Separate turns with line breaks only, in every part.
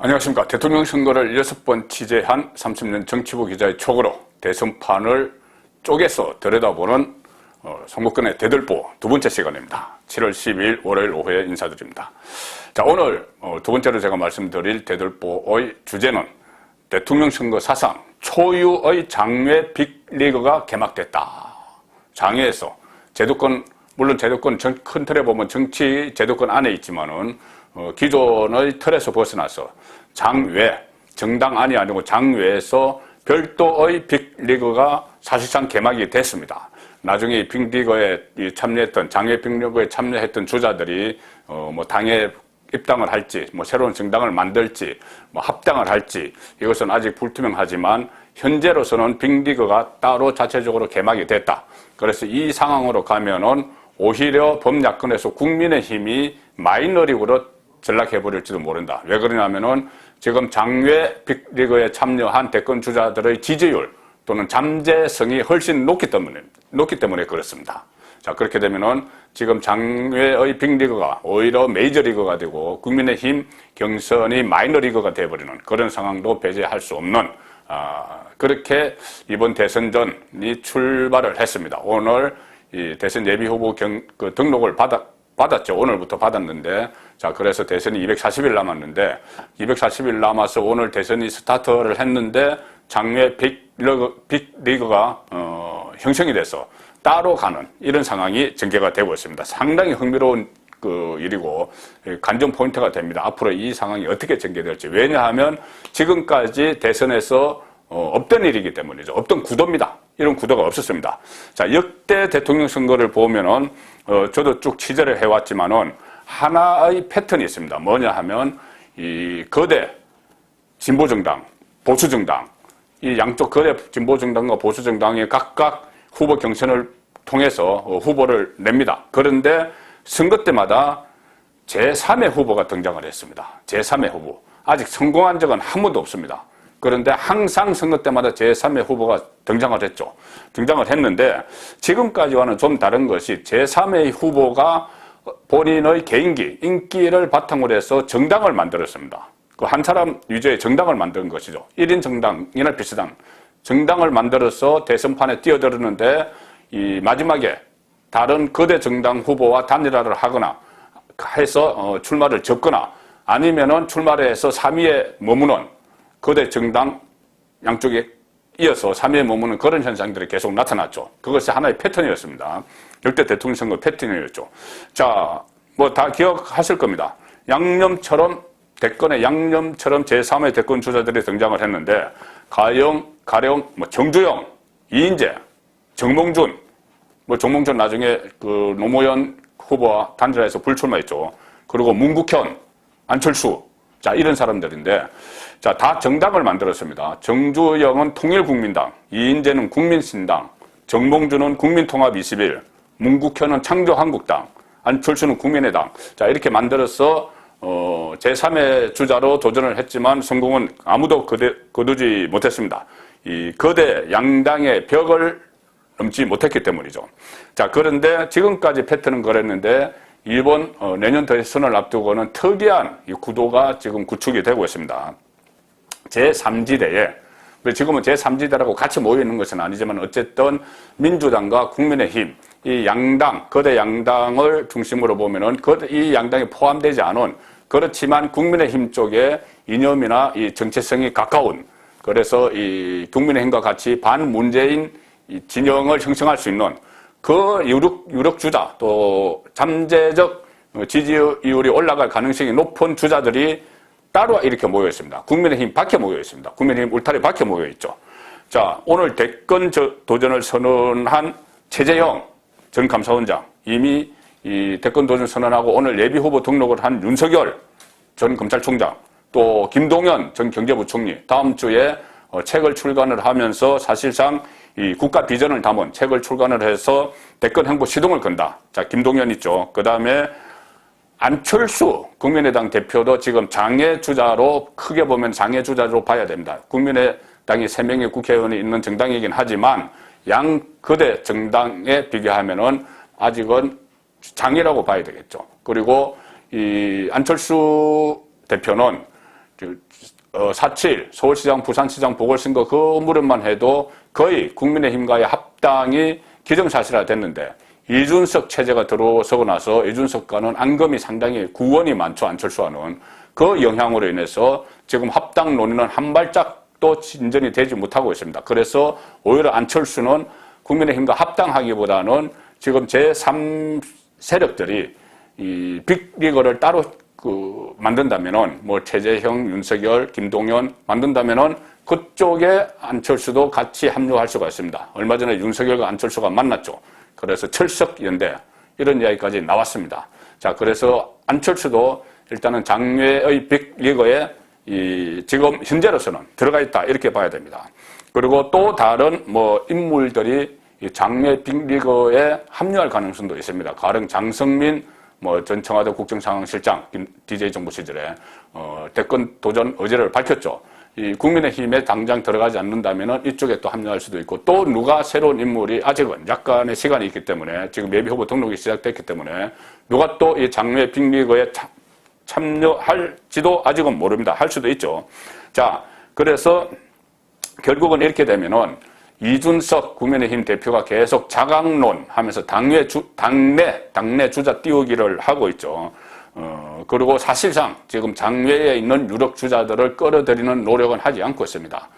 안녕하십니까. 대통령 선거를 6번 취재한 30년 정치부 기자의 촉으로 대선판을 쪼개서 들여다보는 선거권의 대들보 두 번째 시간입니다. 7월 12일 월요일 오후에 인사드립니다. 자, 오늘 두 번째로 제가 말씀드릴 대들보의 주제는 대통령 선거 사상 초유의 장외 빅리그가 개막됐다. 장외에서 제도권, 물론 제도권 큰 틀에 보면 정치 제도권 안에 있지만은 기존의 틀에서 벗어나서 장외, 정당 안이 아니고 장외에서 별도의 빅리그가 사실상 개막이 됐습니다. 나중에 빅리그에 참여했던, 장외 빅리그에 참여했던 주자들이 뭐 당에 입당을 할지, 뭐 새로운 정당을 만들지, 뭐 합당을 할지, 이것은 아직 불투명하지만 현재로서는 빅리그가 따로 자체적으로 개막이 됐다. 그래서 이 상황으로 가면은 오히려 범야권에서 국민의힘이 마이너리그로 전락해버릴지도 모른다. 왜 그러냐면은 지금 장외 빅리그에 참여한 대권 주자들의 지지율 또는 잠재성이 훨씬 높기 때문에 그렇습니다. 자, 그렇게 되면은 지금 장외의 빅리그가 오히려 메이저리그가 되고 국민의힘 경선이 마이너리그가 되어버리는 그런 상황도 배제할 수 없는 그렇게 이번 대선전이 출발을 했습니다. 오늘 이 대선 예비후보 등록을 받았죠. 오늘부터 받았는데, 자, 그래서 대선이 240일 남았는데, 240일 남아서 오늘 대선이 스타트를 했는데, 장외 빅리그가, 형성이 돼서 따로 가는 이런 상황이 전개가 되고 있습니다. 상당히 흥미로운 일이고, 관전 포인트가 됩니다. 앞으로 이 상황이 어떻게 전개될지. 왜냐하면 지금까지 대선에서 없던 일이기 때문이죠. 없던 구도입니다. 이런 구도가 없었습니다. 자, 역대 대통령 선거를 보면은, 저도 쭉 취재를 해왔지만은, 하나의 패턴이 있습니다. 뭐냐 하면, 이 거대 진보정당, 보수정당, 이 양쪽 거대 진보정당과 보수정당이 각각 후보 경선을 통해서 후보를 냅니다. 그런데 선거 때마다 제3의 후보가 등장을 했습니다. 제3의 후보. 아직 성공한 적은 한 번도 없습니다. 그런데 항상 선거 때마다 제3의 후보가 등장을 했죠. 등장을 했는데 지금까지와는 좀 다른 것이 제3의 후보가 본인의 개인기, 인기를 바탕으로 해서 정당을 만들었습니다. 그 한 사람 위주의 정당을 만든 것이죠. 1인 정당이나 비슷한 정당을 만들어서 대선판에 뛰어들었는데 이 마지막에 다른 거대 정당 후보와 단일화를 하거나 해서 출마를 접거나 아니면은 출마를 해서 3위에 머무는 거대 정당 양쪽에 이어서 3위에 머무는 그런 현상들이 계속 나타났죠. 그것이 하나의 패턴이었습니다. 역대 대통령 선거 패턴이었죠. 자, 뭐 다 기억하실 겁니다. 대권의 양념처럼 제3의 대권 주자들이 등장을 했는데, 가령, 뭐 정주영, 이인재, 정몽준, 뭐 정몽준 나중에 노무현 후보와 단일화해서 불출마했죠. 그리고 문국현, 안철수, 자, 이런 사람들인데, 자, 다 정당을 만들었습니다. 정주영은 통일국민당, 이인재는 국민신당, 정몽준은 국민통합21, 문국현은 창조한국당, 안철수는 국민의당. 자, 이렇게 만들어서, 제3의 주자로 도전을 했지만 성공은 아무도 거두지 못했습니다. 이 거대 양당의 벽을 넘지 못했기 때문이죠. 자, 그런데 지금까지 패턴은 그랬는데, 이번 내년 대선을 앞두고는 특이한 이 구도가 지금 구축이 되고 있습니다. 제3지대에, 지금은 제3지대라고 같이 모여있는 것은 아니지만 어쨌든 민주당과 국민의힘, 이 양당, 거대 양당을 중심으로 보면은 이 양당이 포함되지 않은, 그렇지만 국민의힘 쪽에 이념이나 이 정체성이 가까운, 그래서 이 국민의힘과 같이 반문재인 진영을 형성할 수 있는 그 유력 주자, 또 잠재적 지지율이 올라갈 가능성이 높은 주자들이 따로 이렇게 모여 있습니다. 국민의힘 밖에 모여 있습니다. 국민의힘 울타리 밖에 모여 있죠. 자, 오늘 대권 도전을 선언한 최재형 전 감사원장, 이미 이 대권 도전 선언하고 오늘 예비 후보 등록을 한 윤석열 전 검찰총장, 또 김동연 전 경제부총리, 다음 주에 책을 출간을 하면서 사실상 이 국가 비전을 담은 책을 출간을 해서 대권 행보 시동을 건다. 자, 김동연 있죠. 그 다음에 안철수 국민의당 대표도 지금 장애주자로, 크게 보면 장애주자로 봐야 됩니다. 국민의당이 3명의 국회의원이 있는 정당이긴 하지만 양 거대 정당에 비교하면은 아직은 장애라고 봐야 되겠죠. 그리고 이 안철수 대표는 4.7 서울시장, 부산시장 보궐선거 그 무렵만 해도 거의 국민의힘과의 합당이 기정사실화 됐는데 이준석 체제가 들어서고 나서 이준석과는 앙금이 상당히 구원이 많죠. 안철수와는. 그 영향으로 인해서 지금 합당 논의는 한 발짝도 진전이 되지 못하고 있습니다. 그래서 오히려 안철수는 국민의힘과 합당하기보다는 지금 제3 세력들이 이 빅리거를 따로 만든다면은 뭐 최재형, 윤석열, 김동연 만든다면은 그쪽에 안철수도 같이 합류할 수가 있습니다. 얼마 전에 윤석열과 안철수가 만났죠. 그래서 철석연대 이런 이야기까지 나왔습니다. 자, 그래서 안철수도 일단은 장외의 빅리거에 지금 현재로서는 들어가 있다 이렇게 봐야 됩니다. 그리고 또 다른 뭐 인물들이 이 장외 빅리거에 합류할 가능성도 있습니다. 가령 장성민 전 청와대 국정상황실장 DJ 정부 시절에 대권 도전 의지를 밝혔죠. 이 국민의힘에 당장 들어가지 않는다면은 이쪽에 또 합류할 수도 있고 또 누가 새로운 인물이 아직은 약간의 시간이 있기 때문에 지금 예비 후보 등록이 시작됐기 때문에 누가 또 이 장외 빅리그에 참여할지도 아직은 모릅니다. 할 수도 있죠. 자, 그래서 결국은 이렇게 되면은 이준석 국민의힘 대표가 계속 자강론 하면서 당내 주자 띄우기를 하고 있죠. 그리고 사실상 지금 장외에 있는 유력 주자들을 끌어들이는 노력은 하지 않고 있습니다.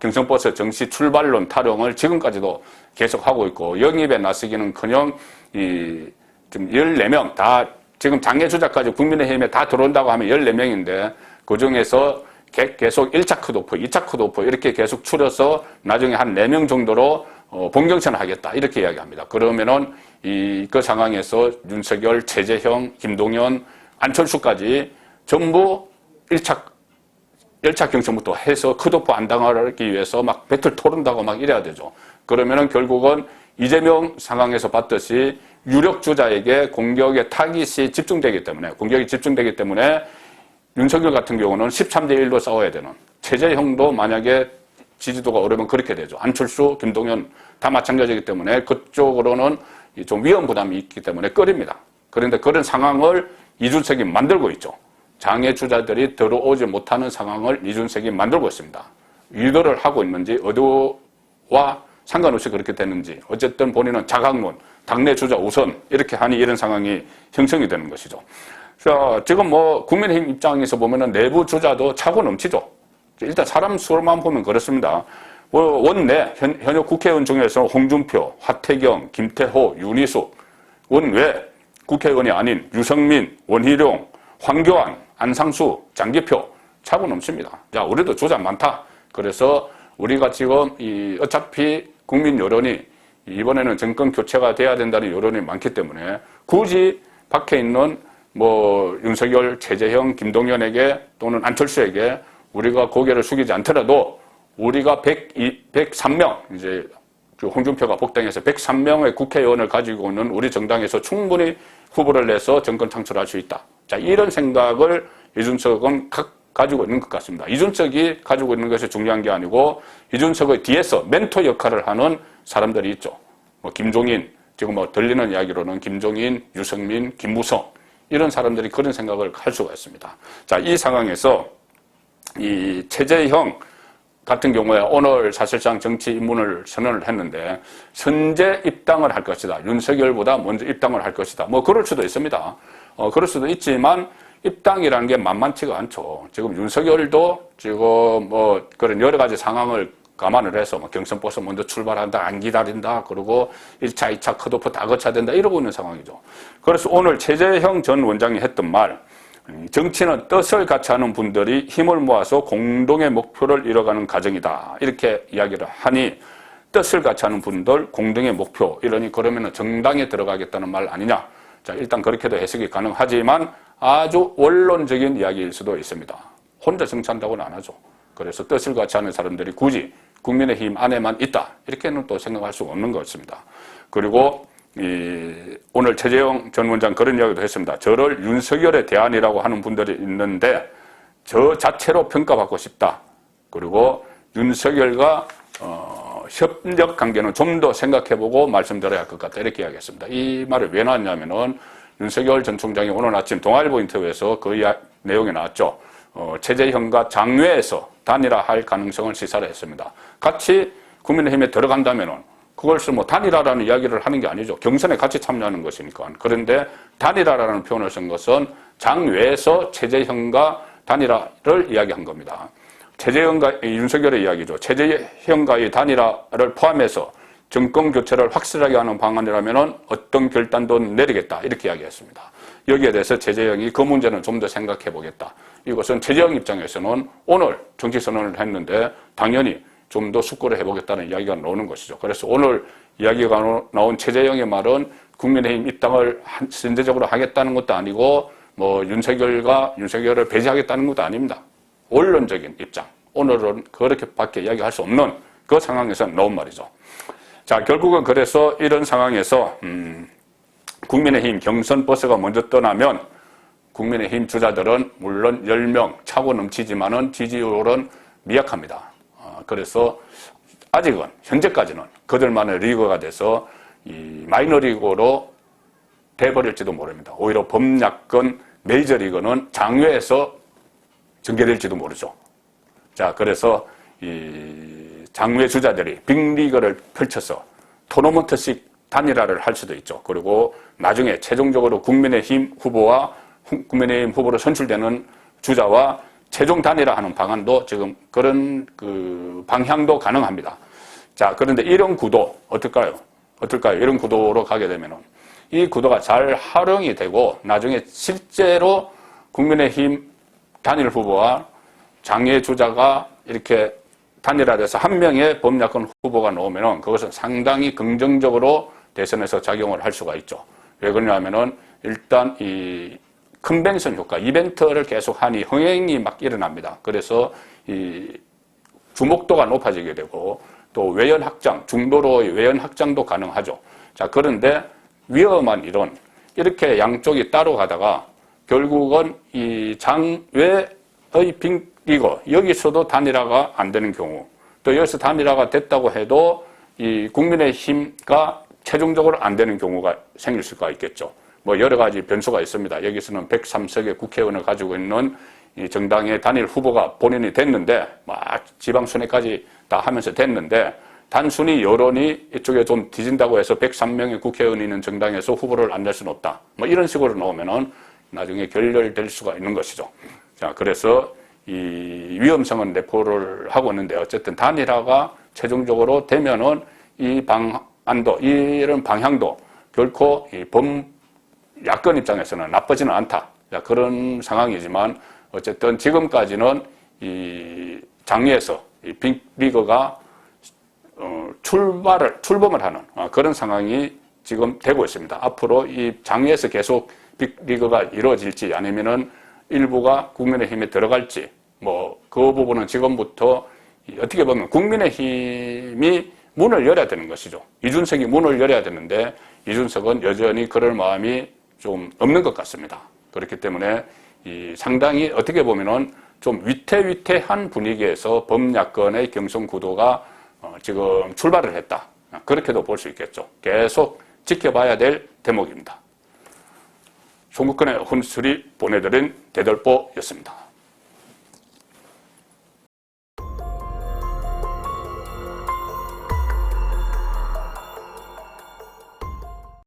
경선버스 정시 출발론 타령을 지금까지도 계속하고 있고, 영입에 나서기는커녕 지금 14명 다 지금 장외 주자까지 국민의힘에 다 들어온다고 하면 14명인데 그 중에서 계속 1차 컷오프, 2차 컷오프 이렇게 계속 추려서 나중에 한 4명 정도로 본경선을 하겠다 이렇게 이야기합니다. 그러면은 그 상황에서 윤석열, 최재형, 김동연, 안철수까지 전부 1차 경선부터 해서 컷오프 안 당하기 위해서 막 배틀 토른다고 막 이래야 되죠. 그러면은 결국은 이재명 상황에서 봤듯이 유력 주자에게 공격의 타깃이 집중되기 때문에 윤석열 같은 경우는 13대 1로 싸워야 되는, 최재형도 만약에 지지도가 오르면 그렇게 되죠. 안철수, 김동연 다 마찬가지이기 때문에 그쪽으로는 좀 위험 부담이 있기 때문에 꺼립니다. 그런데 그런 상황을 이준석이 만들고 있죠. 장애 주자들이 들어오지 못하는 상황을 이준석이 만들고 있습니다. 유도를 하고 있는지 의도와 상관없이 그렇게 됐는지 어쨌든 본인은 자강론, 당내 주자 우선 이렇게 하니 이런 상황이 형성이 되는 것이죠. 자, 지금 국민의힘 입장에서 보면은 내부 주자도 차고 넘치죠. 일단 사람 수로만 보면 그렇습니다. 원내 현역 국회의원 중에서 홍준표, 하태경, 김태호, 윤희숙, 원외 국회의원이 아닌 유성민, 원희룡, 황교안, 안상수, 장기표 차고 넘칩니다. 자, 우리도 주자 많다. 그래서 우리가 지금 어차피 국민 여론이 이번에는 정권 교체가 돼야 된다는 여론이 많기 때문에 굳이 밖에 있는 윤석열, 최재형, 김동연에게 또는 안철수에게 우리가 고개를 숙이지 않더라도 우리가 103명, 이제 홍준표가 복당해서 103명의 국회의원을 가지고 있는 우리 정당에서 충분히 후보를 내서 정권 창출할 수 있다. 자, 이런 생각을 이준석은 가지고 있는 것 같습니다. 이준석이 가지고 있는 것이 중요한 게 아니고 이준석의 뒤에서 멘토 역할을 하는 사람들이 있죠. 김종인, 지금 들리는 이야기로는 김종인, 유승민, 김무성 이런 사람들이 그런 생각을 할 수가 있습니다. 자, 이 상황에서 이 최재형 같은 경우에 오늘 사실상 정치 입문을 선언을 했는데 선제 입당을 할 것이다. 윤석열보다 먼저 입당을 할 것이다. 그럴 수도 있습니다. 그럴 수도 있지만 입당이라는 게 만만치가 않죠. 지금 윤석열도 지금 그런 여러 가지 상황을 감안을 해서 경선버스 먼저 출발한다, 안 기다린다, 그리고 1차, 2차 컷오프 다 거쳐야 된다 이러고 있는 상황이죠. 그래서 오늘 최재형 전 원장이 했던 말, 정치는 뜻을 같이 하는 분들이 힘을 모아서 공동의 목표를 이뤄가는 과정이다. 이렇게 이야기를 하니 뜻을 같이 하는 분들, 공동의 목표 이러니 그러면 정당에 들어가겠다는 말 아니냐. 자, 일단 그렇게도 해석이 가능하지만 아주 원론적인 이야기일 수도 있습니다. 혼자 정치한다고는 안 하죠. 그래서 뜻을 같이 하는 사람들이 굳이 국민의힘 안에만 있다. 이렇게는 또 생각할 수가 없는 것 같습니다. 그리고 오늘 최재형 전 원장 그런 이야기도 했습니다. 저를 윤석열의 대안이라고 하는 분들이 있는데 저 자체로 평가받고 싶다. 그리고 윤석열과 협력 관계는 좀 더 생각해보고 말씀드려야 할 것 같다. 이렇게 이야기했습니다. 이 말을 왜 나왔냐면은 윤석열 전 총장이 오늘 아침 동아일보 인터뷰에서 그 내용이 나왔죠. 최재형과 장외에서 단일화할 가능성을 시사를 했습니다. 같이 국민의힘에 들어간다면은 그것을 뭐 단일화라는 이야기를 하는 게 아니죠. 경선에 같이 참여하는 것이니까. 그런데 단일화라는 표현을 쓴 것은 장외에서 최재형과 단일화를 이야기한 겁니다. 최재형과 윤석열의 이야기죠. 최재형과의 단일화를 포함해서 정권 교체를 확실하게 하는 방안이라면 어떤 결단도 내리겠다 이렇게 이야기했습니다. 여기에 대해서 최재형이 그 문제는 좀 더 생각해 보겠다. 이것은 최재형 입장에서는 오늘 정치선언을 했는데 당연히 좀 더 숙고를 해보겠다는 이야기가 나오는 것이죠. 그래서 오늘 이야기가 나온 최재형의 말은 국민의힘 입당을 선제적으로 하겠다는 것도 아니고 뭐 윤석열을 배제하겠다는 것도 아닙니다. 원론적인 입장. 오늘은 그렇게밖에 이야기할 수 없는 그 상황에서 나온 말이죠. 자, 결국은 그래서 이런 상황에서 국민의힘 경선 버스가 먼저 떠나면 국민의힘 주자들은 물론 10명 차고 넘치지만은 지지율은 미약합니다. 그래서 아직은 현재까지는 그들만의 리그가 돼서 이 마이너리그로 돼버릴지도 모릅니다. 오히려 범야권 메이저리그는 장외에서 전개될지도 모르죠. 자, 그래서 이 장외 주자들이 빅리그를 펼쳐서 토너먼트식 단일화를 할 수도 있죠. 그리고 나중에 최종적으로 국민의힘 후보와 국민의힘 후보로 선출되는 주자와 최종 단일화하는 방안도 지금 그런 그 방향도 가능합니다. 자, 그런데 이런 구도 어떨까요? 이런 구도로 가게 되면은 이 구도가 잘 활용이 되고 나중에 실제로 국민의힘 단일 후보와 장외 주자가 이렇게 단일화돼서 한 명의 범야권 후보가 나오면은 그것은 상당히 긍정적으로 대선에서 작용을 할 수가 있죠. 왜 그러냐면은 일단 이 컨벤션 효과, 이벤트를 계속 하니 흥행이 막 일어납니다. 그래서 이 주목도가 높아지게 되고 또 외연 확장, 중도로의 외연 확장도 가능하죠. 자, 그런데 위험한 일은 이렇게 양쪽이 따로 가다가 결국은 이 장외의 빅리그, 여기서도 단일화가 안 되는 경우, 또 여기서 단일화가 됐다고 해도 이 국민의힘과 최종적으로 안 되는 경우가 생길 수가 있겠죠. 뭐 여러 가지 변수가 있습니다. 여기서는 103석의 국회의원을 가지고 있는 이 정당의 단일 후보가 본인이 됐는데 막 지방순회까지 다 하면서 됐는데 단순히 여론이 이쪽에 좀 뒤진다고 해서 103명의 국회의원이 있는 정당에서 후보를 안 낼 수는 없다. 뭐 이런 식으로 나오면은 나중에 결렬될 수가 있는 것이죠. 자, 그래서 이 위험성은 내포를 하고 있는데 어쨌든 단일화가 최종적으로 되면은 이 방안도, 이런 방향도 결코 이 야권 입장에서는 나쁘지는 않다. 자, 그런 상황이지만 어쨌든 지금까지는 이 장외에서 이 빅리그가 출범을 하는 그런 상황이 지금 되고 있습니다. 앞으로 이 장외에서 계속 빅리그가 이루어질지 아니면은 일부가 국민의힘에 들어갈지 뭐 그 부분은 지금부터 어떻게 보면 국민의힘이 문을 열어야 되는 것이죠. 이준석이 문을 열어야 되는데 이준석은 여전히 그럴 마음이 좀 없는 것 같습니다. 그렇기 때문에 이 상당히 어떻게 보면은 좀 위태위태한 분위기에서 범야권의 경선 구도가 지금 출발을 했다. 그렇게도 볼 수 있겠죠. 계속 지켜봐야 될 대목입니다. 송국근의 혼술이 보내드린 대들보였습니다.